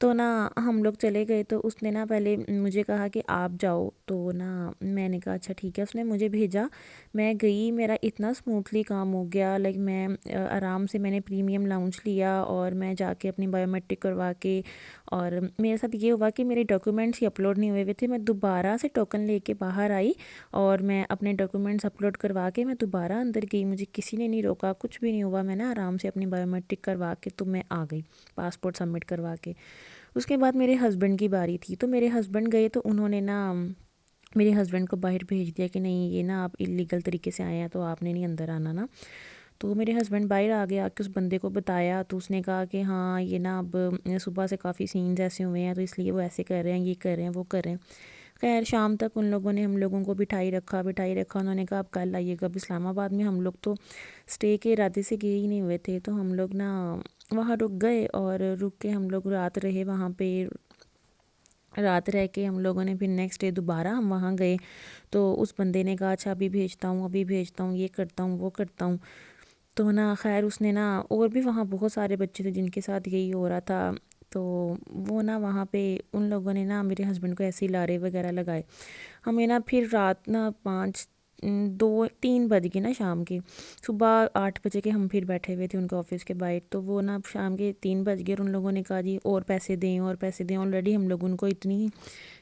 تو نا ہم لوگ چلے گئے تو اس نے نا پہلے مجھے کہا کہ آپ جاؤ، تو نا میں نے کہا اچھا ٹھیک ہے، اس نے مجھے بھیجا، میں گئی، میرا اتنا اسموتھلی کام ہو گیا، لائک میں آرام سے میں نے پریمیم لاؤنج لیا اور میں جا کے اپنی بایو میٹرک کروا کے، اور میرے ساتھ یہ ہوا کہ میرے ڈاکیومنٹس ہی اپلوڈ نہیں ہوئے تھے، میں دوبارہ سے ٹوکن لے کے باہر آئی اور میں اپنے ڈاکیومنٹس اپلوڈ کروا کے میں دوبارہ اندر گئی، مجھے کسی نے نہیں روکا، کچھ بھی نہیں ہوا، میں نا آرام سے اپنی بایو میٹرک کروا کے تو میں آ گئی پاسپورٹ سبمٹ کروا کے۔ اس کے بعد میرے ہسبینڈ کی باری تھی، تو میرے ہسبینڈ گئے تو انہوں نے نا میرے ہسبینڈ کو باہر بھیج دیا کہ نہیں یہ نا آپ اللیگل طریقے سے آئے ہیں تو آپ نے نہیں اندر آنا نا۔ تو میرے ہسبینڈ باہر آ گیا کہ اس بندے کو بتایا، تو اس نے کہا کہ ہاں یہ نا اب صبح سے کافی سینز ایسے ہوئے ہیں تو اس لیے وہ ایسے کر رہے ہیں، یہ کر رہے ہیں، وہ کر رہے ہیں۔ خیر شام تک ان لوگوں نے ہم لوگوں کو بٹھائی رکھا، انہوں نے کہا اب کل آئیے گا اب اسلام آباد میں۔ ہم لوگ تو اسٹے کے ارادے سے گئے ہی نہیں ہوئے تھے، تو ہم لوگ نا وہاں رک گئے اور رک کے ہم لوگ رات رہے وہاں پہ۔ رات رہ کے ہم لوگوں نے پھر نیکسٹ ڈے دوبارہ ہم وہاں گئے، تو اس بندے نے کہا اچھا ابھی بھیجتا ہوں، یہ کرتا ہوں وہ کرتا ہوں۔ تو نا خیر اس نے نا اور بھی وہاں بہت سارے بچے تھے جن کے ساتھ یہی ہو رہا تھا، تو وہ نا وہاں پہ ان لوگوں نے نا میرے ہسبینڈ کو ایسے ہی لارے وغیرہ لگائے۔ ہمیں نا پھر رات نا 3 بج گئے نا شام کے، صبح 8 بجے کے ہم پھر بیٹھے ہوئے تھے ان کے آفس کے باہر، تو وہ نا شام کے 3 بج گئے اور ان لوگوں نے کہا جی اور پیسے دیں اور پیسے دیں، آلریڈی ہم لوگ ان کو اتنی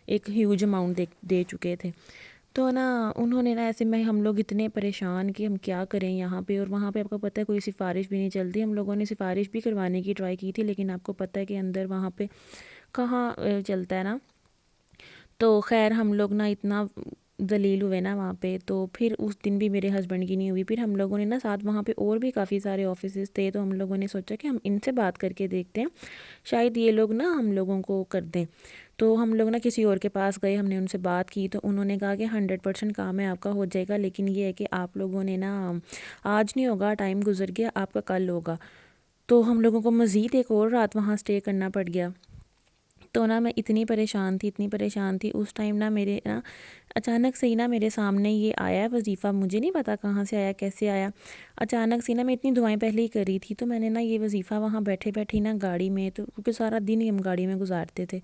ایک ہیوج اماؤنٹ دے چکے تھے۔ تو نا انہوں نے نا ایسے میں ہم لوگ اتنے پریشان کہ ہم کیا کریں یہاں پہ، اور وہاں پہ آپ کو پتہ ہے کوئی سفارش بھی نہیں چلتی، ہم لوگوں نے سفارش بھی کروانے کی ٹرائی کی تھی لیکن آپ کو پتہ ہے کہ اندر وہاں پہ کہاں چلتا ہے نا۔ تو خیر ہم لوگ نا اتنا ذلیل ہوئے نا وہاں پہ، تو پھر اس دن بھی میرے ہسبینڈ کی نہیں ہوئی۔ پھر ہم لوگوں نے نا ساتھ وہاں پہ اور بھی کافی سارے آفیسز تھے، تو ہم لوگوں نے سوچا کہ ہم ان سے بات کر کے دیکھتے ہیں، شاید یہ لوگ نا ہم لوگوں کو کر دیں۔ تو ہم لوگ نا کسی اور کے پاس گئے، ہم نے ان سے بات کی تو انہوں نے کہا کہ 100% کام ہے آپ کا ہو جائے گا، لیکن یہ ہے کہ آپ لوگوں نے نا آج نہیں ہوگا، ٹائم گزر گیا، آپ کا کل ہوگا۔ تو ہم لوگوں کو مزید ایک اور رات وہاں سٹے کرنا پڑ گیا۔ تو نا میں اتنی پریشان تھی اس ٹائم نا، میرے نا اچانک سے ہی نا میرے سامنے یہ آیا ہے وظیفہ، مجھے نہیں پتا کہاں سے آیا کیسے آیا، اچانک سے نا میں اتنی دعائیں پہلے ہی کر رہی تھی، تو میں نے نا یہ وظیفہ وہاں بیٹھے بیٹھی نا گاڑی میں، تو کیونکہ سارا دن ہی ہم گاڑی میں گزارتے تھے،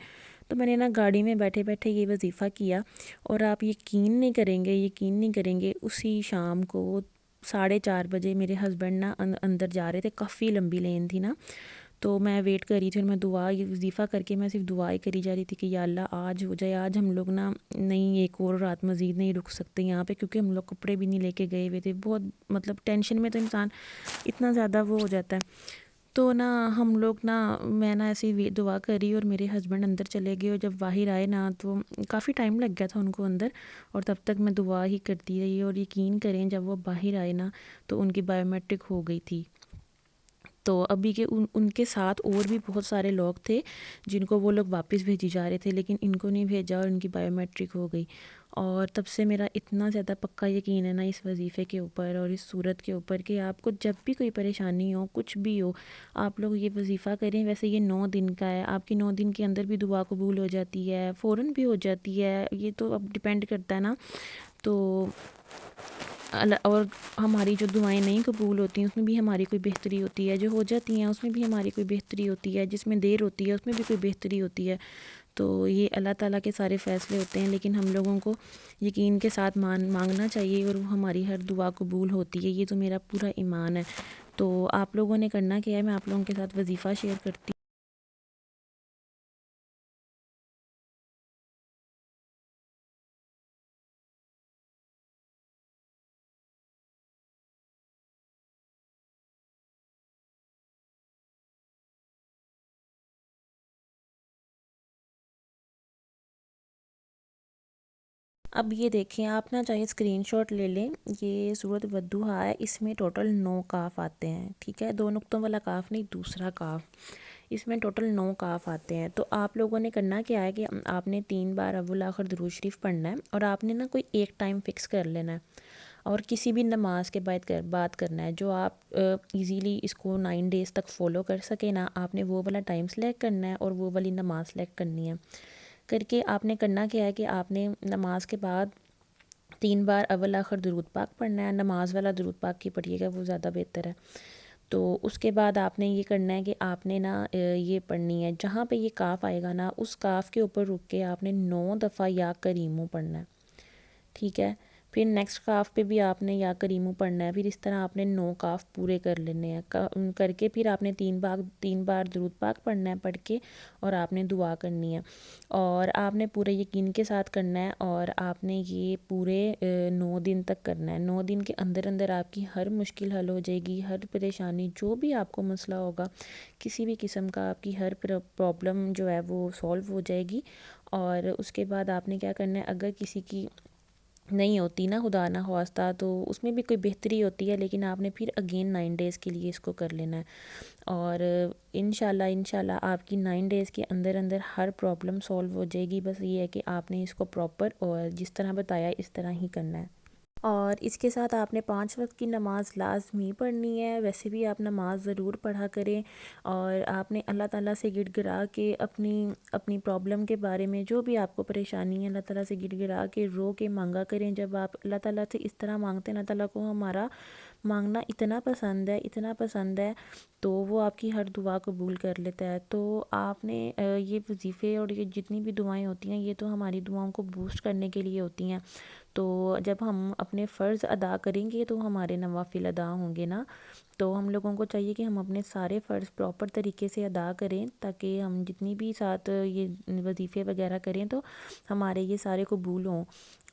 تو میں نے نا گاڑی میں بیٹھے بیٹھے یہ وظیفہ کیا، اور آپ یقین نہیں کریں گے اسی شام کو 4:30 بجے میرے ہسبینڈ نا اندر جا رہے تھے، کافی لمبی لین تھی نا، تو میں ویٹ کر رہی تھی اور میں یہ وظیفہ کر کے میں صرف دعا ہی کری جا رہی تھی کہ یا اللہ آج ہو جائے، آج ہم لوگ نا نہیں ایک اور رات مزید نہیں رک سکتے یہاں پہ، کیونکہ ہم لوگ کپڑے بھی نہیں لے کے گئے ہوئے تھے، بہت مطلب ٹینشن میں تو انسان اتنا زیادہ وہ ہو جاتا ہے۔ تو نا ہم لوگ نا میں نا ایسی دعا کری اور میرے ہسبینڈ اندر چلے گئے، اور جب باہر آئے نا تو کافی ٹائم لگ گیا تھا ان کو اندر، اور تب تک میں دعا ہی کرتی رہی، اور یقین کریں جب وہ باہر آئے نا تو ان کی بایو میٹرک ہو گئی تھی۔ تو ابھی کے ان کے ساتھ اور بھی بہت سارے لوگ تھے جن کو وہ لوگ واپس بھیجی جا رہے تھے، لیکن ان کو نہیں بھیجا اور ان کی بایو میٹرک ہو گئی۔ اور تب سے میرا اتنا زیادہ پکا یقین ہے نا اس وظیفے کے اوپر اور اس صورت کے اوپر کہ آپ کو جب بھی کوئی پریشانی ہو، کچھ بھی ہو، آپ لوگ یہ وظیفہ کریں۔ ویسے یہ 9 دن کا ہے، آپ کی 9 دن کے اندر بھی دعا قبول ہو جاتی ہے، فوراً بھی ہو جاتی ہے، یہ تو اب ڈیپینڈ کرتا ہے نا۔ تو اور ہماری جو دعائیں نہیں قبول ہوتی ہیں اس میں بھی ہماری کوئی بہتری ہوتی ہے، جو ہو جاتی ہیں اس میں بھی ہماری کوئی بہتری ہوتی ہے، جس میں دیر ہوتی ہے اس میں بھی کوئی بہتری ہوتی ہے۔ تو یہ اللہ تعالیٰ کے سارے فیصلے ہوتے ہیں، لیکن ہم لوگوں کو یقین کے ساتھ مانگنا چاہیے، اور وہ ہماری ہر دعا قبول ہوتی ہے، یہ تو میرا پورا ایمان ہے۔ تو آپ لوگوں نے کرنا کیا ہے، میں آپ لوگوں کے ساتھ وظیفہ شیئر کرتی ہوں۔ اب یہ دیکھیں آپ نا چاہے اسکرین شاٹ لے لیں، یہ سورۃ والضحیٰ ہے، اس میں ٹوٹل 9 کاف آتے ہیں، ٹھیک ہے، 2 نقطوں والا کاف نہیں، دوسرا کاف، اس میں ٹوٹل 9 کاف آتے ہیں۔ تو آپ لوگوں نے کرنا کیا ہے کہ آپ نے 3 بار اول آخر درود شریف پڑھنا ہے، اور آپ نے نا کوئی ایک ٹائم فکس کر لینا ہے، اور کسی بھی نماز کے بعد بات کرنا ہے جو آپ ایزیلی اس کو 9 ڈیز تک فالو کر سکے نا، آپ نے وہ والا ٹائم سلیکٹ کرنا ہے اور وہ والی نماز سلیکٹ کرنی ہے۔ کر کے آپ نے کرنا کیا ہے کہ آپ نے نماز کے بعد 3 بار اول آخر درود پاک پڑھنا ہے، نماز والا درود پاک کی پڑھیے گا وہ زیادہ بہتر ہے۔ تو اس کے بعد آپ نے یہ کرنا ہے کہ آپ نے نا یہ پڑھنی ہے، جہاں پہ یہ کاف آئے گا نا اس کاف کے اوپر رک کے آپ نے 9 دفعہ یا کریمو پڑھنا ہے، ٹھیک ہے؟ پھر نیکسٹ کاف پہ بھی آپ نے یا کریمو پڑھنا ہے، پھر اس طرح آپ نے 9 کاف پورے کر لینے ہیں، کر کے پھر آپ نے 3 بار درود پاک پڑھنا ہے پڑھ کے، اور آپ نے دعا کرنی ہے، اور آپ نے پورے یقین کے ساتھ کرنا ہے، اور آپ نے یہ پورے 9 دن تک کرنا ہے۔ 9 دن کے اندر اندر آپ کی ہر مشکل حل ہو جائے گی، ہر پریشانی جو بھی آپ کو مسئلہ ہوگا کسی بھی قسم کا، آپ کی ہر پرابلم جو ہے وہ سولو ہو جائے گی۔ اور اس کے بعد آپ نے کیا کرنا ہے، اگر کسی کی نہیں ہوتی نا خدا نہ خواستہ، تو اس میں بھی کوئی بہتری ہوتی ہے، لیکن آپ نے پھر اگین 9 ڈیز کے لیے اس کو کر لینا ہے، اور انشاءاللہ آپ کی 9 ڈیز کے اندر اندر ہر پرابلم سولو ہو جائے گی۔ بس یہ ہے کہ آپ نے اس کو پراپر اور جس طرح بتایا اس طرح ہی کرنا ہے، اور اس کے ساتھ آپ نے 5 وقت کی نماز لازمی پڑھنی ہے۔ ویسے بھی آپ نماز ضرور پڑھا کریں، اور آپ نے اللہ تعالیٰ سے گڑ گڑا کے اپنی پرابلم کے بارے میں جو بھی آپ کو پریشانی ہے اللہ تعالیٰ سے گڑ گڑا کے رو کے مانگا کریں۔ جب آپ اللہ تعالیٰ سے اس طرح مانگتے ہیں، اللہ تعالیٰ کو ہمارا مانگنا اتنا پسند ہے تو وہ آپ کی ہر دعا قبول کر لیتا ہے۔ تو آپ نے یہ وظیفے اور یہ جتنی بھی دعائیں ہوتی ہیں یہ تو ہماری دعاؤں کو بوسٹ کرنے کے لیے ہوتی ہیں، تو جب ہم اپنے فرض ادا کریں گے تو ہمارے نوافل ادا ہوں گے نا، تو ہم لوگوں کو چاہیے کہ ہم اپنے سارے فرض پراپر طریقے سے ادا کریں، تاکہ ہم جتنی بھی ساتھ یہ وظیفے وغیرہ کریں تو ہمارے یہ سارے قبول ہوں۔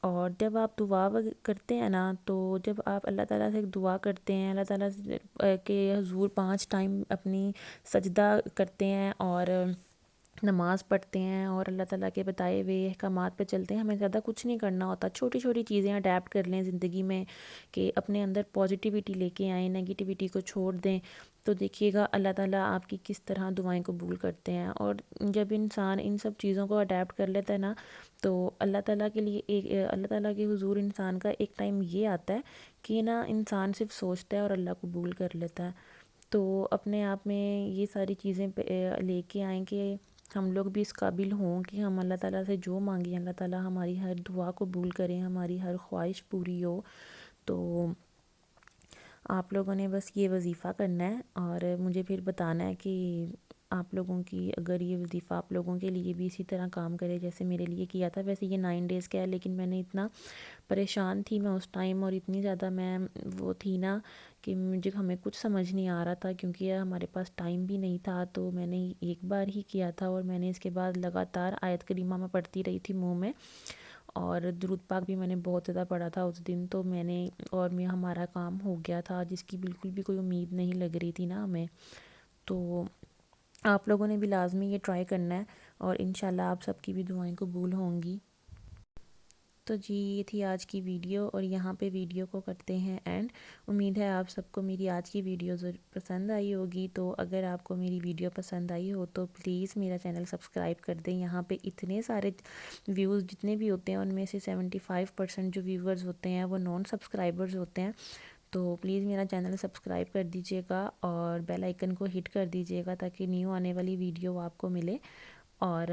اور جب آپ دعا کرتے ہیں نا، تو جب آپ اللہ تعالیٰ سے دعا کرتے ہیں، اللہ تعالیٰ کے حضور 5 ٹائم اپنی سجدہ کرتے ہیں اور نماز پڑھتے ہیں اور اللہ تعالیٰ کے بتائے ہوئے احکامات پہ چلتے ہیں، ہمیں زیادہ کچھ نہیں کرنا ہوتا، چھوٹی چھوٹی چیزیں اڈیپٹ کر لیں زندگی میں، کہ اپنے اندر پازیٹیوٹی لے کے آئیں، نگیٹیوٹی کو چھوڑ دیں، تو دیکھیے گا اللہ تعالیٰ آپ کی کس طرح دعائیں قبول کرتے ہیں۔ اور جب انسان ان سب چیزوں کو اڈیپٹ کر لیتا ہے نا، تو اللہ تعالیٰ کے لیے اللہ تعالیٰ کے حضور انسان کا ایک ٹائم یہ آتا ہے کہ نا انسان صرف سوچتا ہے اور اللہ قبول کر لیتا ہے۔ تو اپنے آپ میں یہ ساری چیزیں لے کے آئیں کہ ہم لوگ بھی اس قابل ہوں کہ ہم اللہ تعالیٰ سے جو مانگیں اللہ تعالیٰ ہماری ہر دعا قبول کریں، ہماری ہر خواہش پوری ہو۔ تو آپ لوگوں نے بس یہ وظیفہ کرنا ہے، اور مجھے پھر بتانا ہے کہ آپ لوگوں کی اگر یہ وظیفہ آپ لوگوں کے لیے بھی اسی طرح کام کرے جیسے میرے لیے کیا تھا۔ ویسے یہ 9 ڈیز کا ہے، لیکن میں نے اتنا پریشان تھی میں اس ٹائم، اور اتنی زیادہ میں وہ تھی نا کہ ہمیں کچھ سمجھ نہیں آ رہا تھا، کیونکہ ہمارے پاس ٹائم بھی نہیں تھا، تو میں نے ایک بار ہی کیا تھا، اور میں نے اس کے بعد لگاتار آیت کریمہ میں پڑھتی رہی تھی منہ میں، اور درود پاک بھی میں نے بہت زیادہ پڑھا تھا اس دن، تو ہمارا کام ہو گیا تھا، جس کی بالکل بھی کوئی امید نہیں لگ رہی تھی نا ہمیں۔ تو آپ لوگوں نے بھی لازمی یہ ٹرائی کرنا ہے، اور انشاءاللہ آپ سب کی بھی دعائیں قبول ہوں گی۔ تو جی یہ تھی آج کی ویڈیو، اور یہاں پہ ویڈیو کو کرتے ہیں اینڈ۔ امید ہے آپ سب کو میری آج کی ویڈیو پسند آئی ہوگی، تو اگر آپ کو میری ویڈیو پسند آئی ہو تو پلیز میرا چینل سبسکرائب کر دیں۔ یہاں پہ اتنے سارے ویوز جتنے بھی ہوتے ہیں ان میں سے 75% جو ویورز ہوتے ہیں وہ نان سبسکرائبرز ہوتے ہیں، تو پلیز میرا چینل سبسکرائب کر دیجیے گا اور بیل آئیکن کو ہٹ کر دیجیے گا، تاکہ نیو آنے والی ویڈیو آپ کو ملے، اور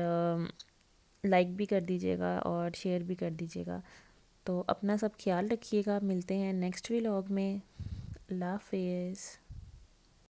لائک بھی کر دیجیے گا اور شیئر بھی کر دیجیے گا۔ تو اپنا سب خیال رکھیے گا، ملتے ہیں نیکسٹ ولاگ میں۔ اللہ حافظ۔